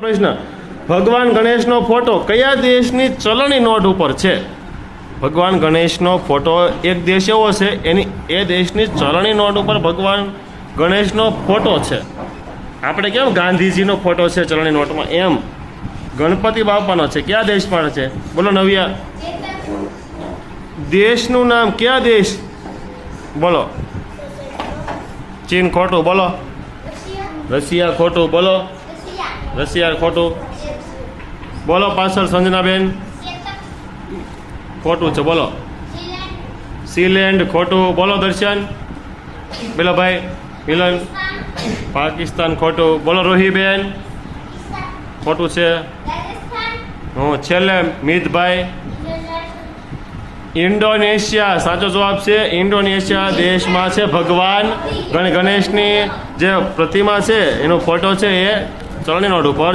પ્રશ્ન, ભગવાન ગણેશનો ફોટો કયા દેશની ચલણી નોટ ઉપર છે? ભગવાન ગણેશનો ફોટો એક દેશ એવો છે, એની એ દેશની ચલણી નોટ ઉપર ભગવાન ગણેશનો ફોટો છે. આપણે કેમ ગાંધીજીનો ફોટો છે ચલણી નોટમાં, એમ ગણપતિ બાપાનો છે. કયા દેશ પણ છે? બોલો નવ્યા. દેશનું નામ કયા દેશ? બોલો. ચીન ખોટું. બોલો. રશિયા ખોટું. બોલો. રશિયા ખોટું. બોલો પાછળ સંજનાબેન. ખોટું છે. બોલો. સીલેન્ડ ખોટું. બોલો દર્શન. બોલો ભાઈ મિલન. પાકિસ્તાન ખોટું. બોલો રોહીબેન. ખોટું છે. હું છેલ્લે મિતભાઈ. ઇન્ડોનેશિયા સાચો જવાબ છે. ઇન્ડોનેશિયા દેશમાં છે ભગવાન ગણેશની જે પ્રતિમા છે એનો ફોટો છે એ ચલણી નોટ ઉપર